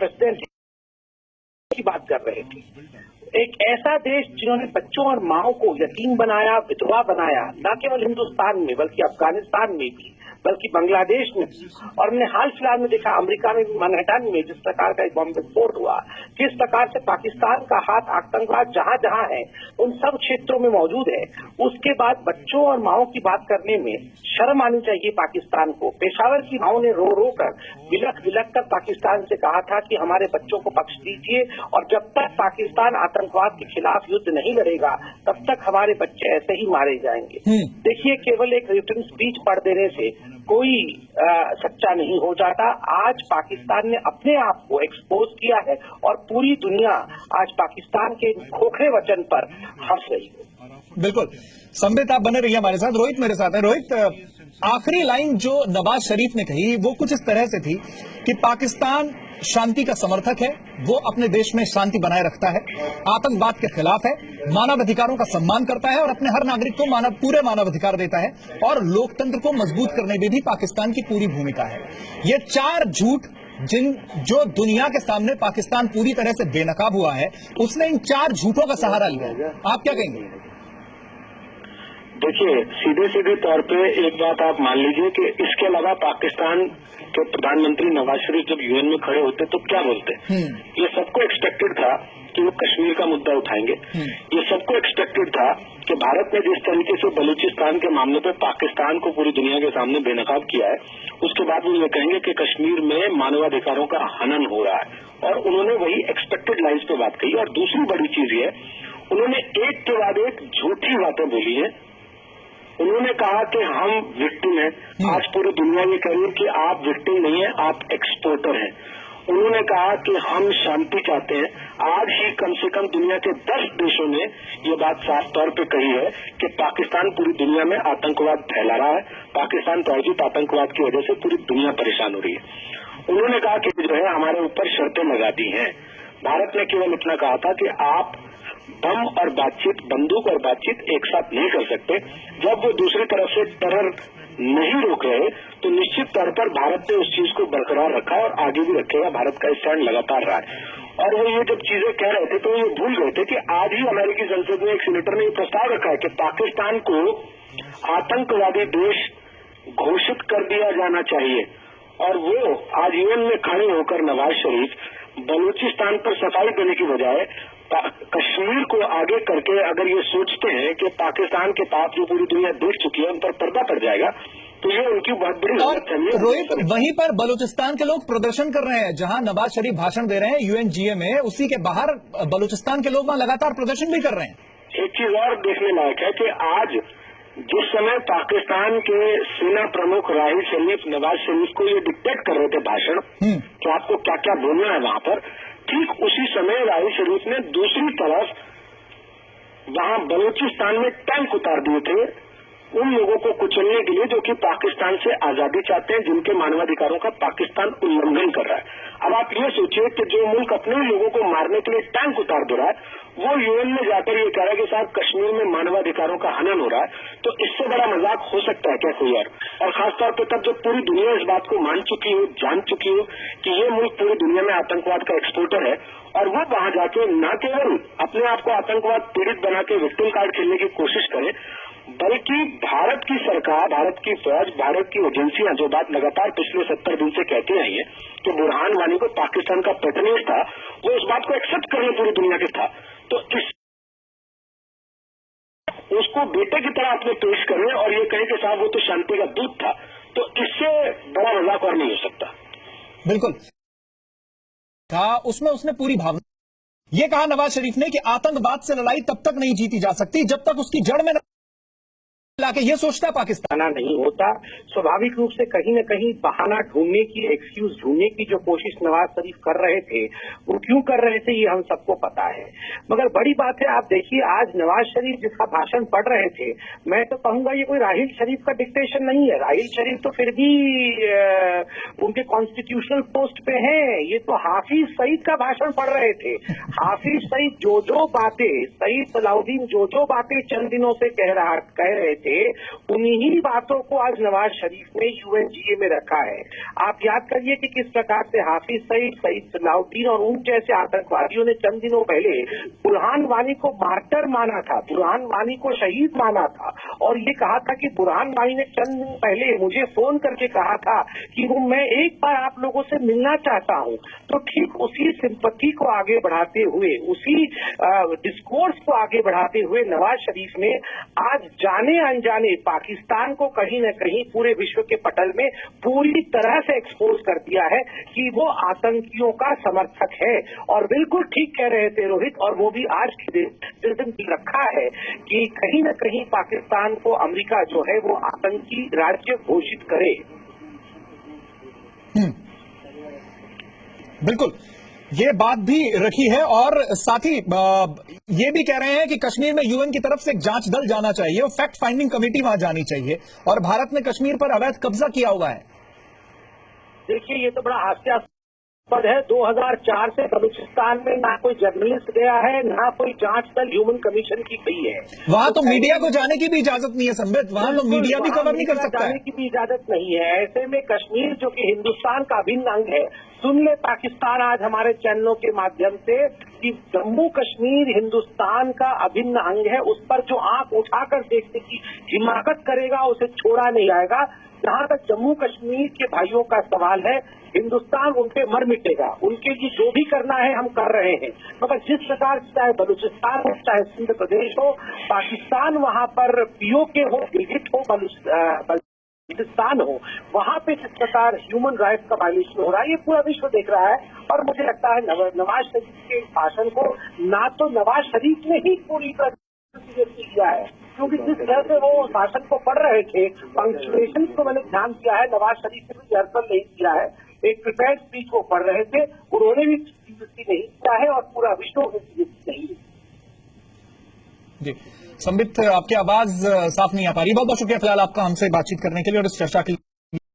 President की बात कर रहे थे। एक ऐसा देश जिन्होंने बच्चों और माओ को यतीम बनाया, विधवा बनाया, न केवल हिंदुस्तान में बल्कि अफगानिस्तान में भी, बल्कि बांग्लादेश में भी, और हमने हाल फिलहाल में देखा अमेरिका में भी, मैनहट्टन में जिस प्रकार का एक बॉम्ब विस्फोट हुआ, किस प्रकार से पाकिस्तान का हाथ आतंकवाद जहां जहां है उन सब क्षेत्रों में मौजूद है। उसके बाद बच्चों और माओ की बात करने में शर्म आनी चाहिए पाकिस्तान को। पेशावर की माओ ने रो रो कर विलख विलख कर पाकिस्तान से कहा था कि हमारे बच्चों को बख्श दीजिए, और जब तक पाकिस्तान आतंकवाद के खिलाफ युद्ध नहीं लड़ेगा तब तक हमारे बच्चे ऐसे ही मारे जाएंगे। देखिए, केवल एक रिटन स्पीच पढ़ देने से कोई सच्चा नहीं हो जाता। आज पाकिस्तान ने अपने आप को एक्सपोज किया है और पूरी दुनिया आज पाकिस्तान के खोखले वचन पर हंस रही है। बिल्कुल, संबित आप बने रहिए हमारे साथ। रोहित मेरे साथ है। रोहित, आखिरी लाइन जो नवाज शरीफ ने कही वो कुछ इस तरह से थी कि पाकिस्तान शांति का समर्थक है, वो अपने देश में शांति बनाए रखता है, आतंकवाद के खिलाफ है, मानवाधिकारों का सम्मान करता है और अपने हर नागरिक को पूरे मानवाधिकार देता है, और लोकतंत्र को मजबूत करने में भी पाकिस्तान की पूरी भूमिका है। ये चार झूठ जो दुनिया के सामने पाकिस्तान पूरी तरह से बेनकाब हुआ है, उसने इन चार झूठों का सहारा लिया है। आप क्या कहेंगे? देखिए, सीधे सीधे तौर पे एक बात आप मान लीजिए कि इसके अलावा पाकिस्तान के प्रधानमंत्री नवाज शरीफ जब यूएन में खड़े होते तो क्या बोलते? ये सबको एक्सपेक्टेड था कि वो कश्मीर का मुद्दा उठाएंगे। ये सबको एक्सपेक्टेड था कि भारत ने जिस तरीके से बलूचिस्तान के मामले पे पाकिस्तान को पूरी दुनिया के सामने बेनकाब किया है, उसके बाद वो ये कहेंगे कि कश्मीर में मानवाधिकारों का हनन हो रहा है, और उन्होंने वही एक्सपेक्टेड लाइन्स पे बात कही। और दूसरी बड़ी चीज ये, उन्होंने एक के बाद एक झूठी बातें बोली है। उन्होंने कहा कि हम विक्टिम हैं। आज पूरी दुनिया ये कह रही है कि आप विक्टिम नहीं है, आप एक्सपोर्टर हैं। उन्होंने कहा कि हम शांति चाहते हैं। आज ही कम से कम दुनिया के 10 देशों ने ये बात साफ तौर पे कही है कि पाकिस्तान पूरी दुनिया में आतंकवाद फैला रहा है, पाकिस्तान प्रायोजित आतंकवाद की वजह से पूरी दुनिया परेशान हो रही है। उन्होंने कहा कि जो है हमारे ऊपर शर्तें लगा दी हैं। भारत ने केवल इतना कहा था कि आप बम और बातचीत, बंदूक और बातचीत एक साथ नहीं कर सकते। जब वो दूसरी तरफ से टेरर नहीं रोक रहे तो निश्चित तौर पर भारत ने उस चीज को बरकरार रखा और आगे भी रखेगा। भारत का स्टैंड लगातार रहा है। और वो ये जब चीजें कह रहे थे तो ये भूल गए थे कि आज ही अमेरिकी संसद में एक सीनेटर ने ये प्रस्ताव रखा है कि पाकिस्तान को आतंकवादी देश घोषित कर दिया जाना चाहिए। और वो आज यूएन में खड़े होकर नवाज शरीफ बलूचिस्तान पर सफाई देने की बजाय कश्मीर को आगे करके अगर ये सोचते हैं कि पाकिस्तान के पाप जो पूरी दुनिया देख चुकी है उन पर पर्दा पड़ जाएगा, तो ये उनकी बहुत बड़ी गलत है। रोहित, वहीं पर बलूचिस्तान के लोग प्रदर्शन कर रहे हैं, जहां नवाज शरीफ भाषण दे रहे हैं यूएनजीए में, उसी के बाहर बलूचिस्तान के लोग वहां लगातार प्रदर्शन भी कर रहे हैं। एक चीज और देखने लायक है कि आज जिस समय पाकिस्तान के सेना प्रमुख राहिल शरीफ नवाज शरीफ को ये डिक्टेट कर रहे थे भाषण कि आपको क्या क्या बोलना है वहां पर, ठीक उसी समय राहिल शरीफ ने दूसरी तरफ वहां बलूचिस्तान में टैंक उतार दिए थे उन लोगों को कुचलने के लिए जो कि पाकिस्तान से आजादी चाहते हैं, जिनके मानवाधिकारों का पाकिस्तान उल्लंघन कर रहा है। अब आप ये सोचिए कि जो मुल्क अपने लोगों को मारने के लिए टैंक उतार दे रहा है, वो यूएन में जाकर ये कह रहा है कि साहब कश्मीर में मानवाधिकारों का हनन हो रहा है, तो इससे बड़ा मजाक हो सकता है क्या कोई और खासतौर पर तब जब पूरी दुनिया इस बात को मान चुकी हो, जान चुकी हो कि ये मुल्क पूरी दुनिया में आतंकवाद का एक्सपोर्टर है, और वो वहां जाके न केवल अपने आप को आतंकवाद पीड़ित बना के विक्टिम कार्ड खेलने की कोशिश करे, बल्कि भारत की सरकार, भारत की फौज, भारत की एजेंसियां जो बात लगातार पिछले 70 दिन से कहती आई है कि बुरहान वानी को पाकिस्तान का पैटर्नेज था, वो उस बात को एक्सेप्ट करने पूरी दुनिया के था, तो इस उसको बेटे की तरह अपने पेश करें और ये कहें कि साहब वो तो शांति का दूत था, तो इससे बड़ा मजाक और नहीं हो सकता। बिल्कुल था, उसमें उसने पूरी भावना ये कहा नवाज शरीफ ने कि आतंकवाद से लड़ाई तब तक नहीं जीती जा सकती जब तक उसकी जड़ में लाके ये सोचता पाकिस्तान नहीं होता। स्वाभाविक रूप से कहीं न कहीं बहाना ढूंढने की, एक्सक्यूज ढूंढने की जो कोशिश नवाज शरीफ कर रहे थे, वो क्यों कर रहे थे ये हम सबको पता है। मगर बड़ी बात है, आप देखिए आज नवाज शरीफ जिसका भाषण पढ़ रहे थे, मैं तो कहूंगा ये कोई राहिल शरीफ का डिक्टेशन नहीं है। राहिल शरीफ तो फिर भी उनके कॉन्स्टिट्यूशनल पोस्ट पे हैं, ये तो हाफिज सईद का भाषण पढ़ रहे थे। हाफिज सईद जो बातें, सईद सलाउद्दीन जो बातें चंद दिनों से कह रहे थे, थे, उन्हीं बातों को आज नवाज शरीफ ने यूएनजीए में रखा है। आप याद करिए कि किस प्रकार से हाफिज सईद, सईद सलाउद्दीन और उन जैसे आतंकवादियों ने चंद दिनों पहले बुरहान वानी को मार्टर माना था, बुरहान वानी को शहीद माना था, और ये कहा था कि बुरहान वानी ने चंद दिन पहले मुझे फोन करके कहा था कि वो मैं एक बार आप लोगों से मिलना चाहता हूं। तो ठीक उसी सिंपैथी को आगे बढ़ाते हुए, उसी डिस्कोर्स को आगे बढ़ाते हुए नवाज शरीफ ने आज जाने अनजाने पाकिस्तान को कहीं न कहीं पूरे विश्व के पटल में पूरी तरह से एक्सपोज कर दिया है कि वो आतंकियों का समर्थक है। और बिल्कुल ठीक कह रहे थे रोहित, और वो भी आज के दिन की रखा है कि कहीं न कहीं पाकिस्तान को अमेरिका जो है वो आतंकी राज्य घोषित करे। बिल्कुल, ये बात भी रखी है और साथ ही ये भी कह रहे हैं कि कश्मीर में यूएन की तरफ से एक जांच दल जाना चाहिए और फैक्ट फाइंडिंग कमेटी वहां जानी चाहिए, और भारत ने कश्मीर पर अवैध कब्जा किया हुआ है। देखिए, ये तो बड़ा हास्यास्पद है। 2004 से बलूचिस्तान में ना कोई जर्नलिस्ट गया है, ना कोई जांच दल ह्यूमन कमीशन की गई है। वहां तो मीडिया को जाने की भी इजाजत नहीं है संबित, वहां तो मीडिया भी कवर नहीं कर सकता है। जाने की भी इजाजत नहीं है। ऐसे में कश्मीर जो कि हिंदुस्तान का अभिन्न अंग है, सुन ले पाकिस्तान आज हमारे चैनलों के माध्यम से कि जम्मू कश्मीर हिंदुस्तान का अभिन्न अंग है, उस पर जो आंख उठाकर देखने की हिमाकत करेगा उसे छोड़ा नहीं जाएगा। जहां तक जम्मू कश्मीर के भाइयों का सवाल है, हिंदुस्तान उन पे मर मिटेगा, उनके लिए जो भी करना है हम कर रहे हैं। मगर जिस प्रकार चाहे बलूचिस्तान हो, चाहे सिंध प्रदेश हो, पाकिस्तान वहां पर पीओके हो, गिलगिट हो, बलूचिस्तान हो, वहां पे जिस प्रकार ह्यूमन राइट्स का वायलेशन हो रहा है, ये पूरा विश्व देख रहा है। और मुझे लगता है नवाज शरीफ के भाषण को ना तो नवाज शरीफ ने ही पूरी तरह किया है, क्योंकि जिस तरह से वो भाषण को पढ़ रहे थे, पंक्चुएशन को मैंने ध्यान दिया है, नवाज शरीफ ने भी रिहर्सल नहीं किया है। एक प्रिपेयर्ड स्पीच को पढ़ रहे थे, उन्होंने भी नहीं किया है और पूरा विश्व नहीं। जी संबित, आपकी आवाज साफ नहीं आ पा रही। बहुत बहुत शुक्रिया फिलहाल आपका हमसे बातचीत करने के लिए और इस चर्चा के लिए।